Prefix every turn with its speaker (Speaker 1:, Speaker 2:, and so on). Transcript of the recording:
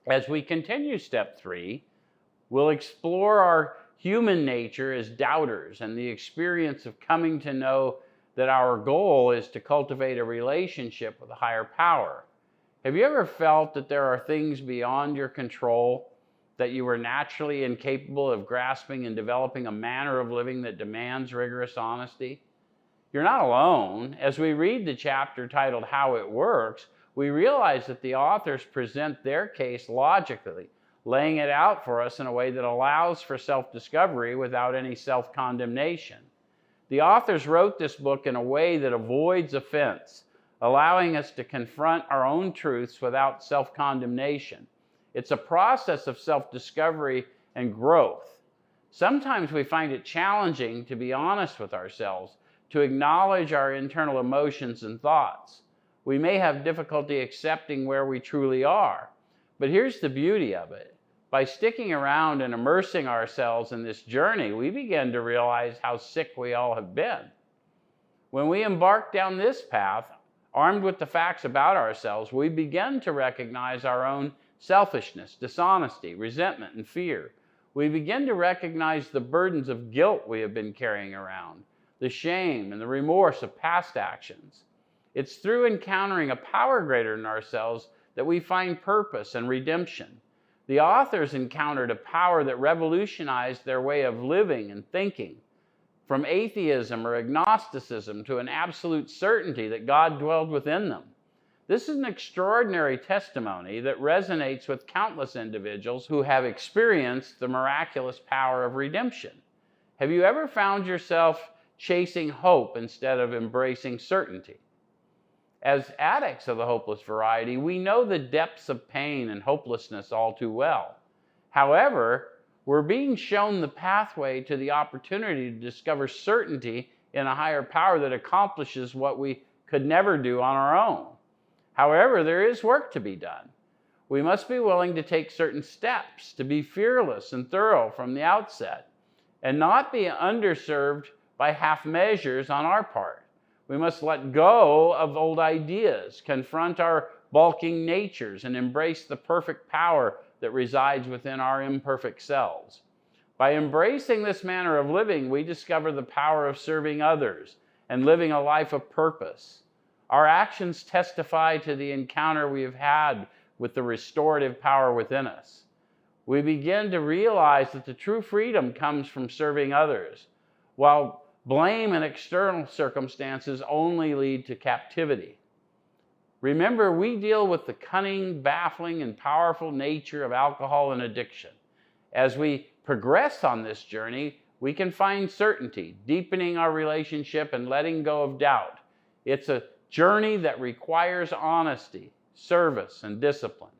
Speaker 1: As we continue step 3, we'll explore our human nature as doubters and the experience of coming to know that our goal is to cultivate a relationship with a higher power. Have you ever felt that there are things beyond your control, that you were naturally incapable of grasping and developing a manner of living that demands rigorous honesty? You're not alone. As we read the chapter titled How It Works, we realize that the authors present their case logically, laying it out for us in a way that allows for self-discovery without any self-condemnation. The authors wrote this book in a way that avoids offense, allowing us to confront our own truths without self-condemnation. It's a process of self-discovery and growth. Sometimes we find it challenging to be honest with ourselves, to acknowledge our internal emotions and thoughts. We may have difficulty accepting where we truly are. But here's the beauty of it. By sticking around and immersing ourselves in this journey, we begin to realize how sick we all have been. When we embark down this path, armed with the facts about ourselves, we begin to recognize our own selfishness, dishonesty, resentment, and fear. We begin to recognize the burdens of guilt we have been carrying around, the shame and the remorse of past actions. It's through encountering a power greater than ourselves that we find purpose and redemption. The authors encountered a power that revolutionized their way of living and thinking, from atheism or agnosticism to an absolute certainty that God dwelled within them. This is an extraordinary testimony that resonates with countless individuals who have experienced the miraculous power of redemption. Have you ever found yourself chasing hope instead of embracing certainty? As addicts of the hopeless variety, we know the depths of pain and hopelessness all too well. However, we're being shown the pathway to the opportunity to discover certainty in a higher power that accomplishes what we could never do on our own. However, there is work to be done. We must be willing to take certain steps, to be fearless and thorough from the outset, and not be underserved by half measures on our part. We must let go of old ideas, confront our balking natures, and embrace the perfect power that resides within our imperfect selves. By embracing this manner of living, we discover the power of serving others and living a life of purpose. Our actions testify to the encounter we have had with the restorative power within us. We begin to realize that the true freedom comes from serving others, while blame and external circumstances only lead to captivity. Remember, we deal with the cunning, baffling, and powerful nature of alcohol and addiction. As we progress on this journey, we can find certainty, deepening our relationship and letting go of doubt. It's a journey that requires honesty, service, and discipline.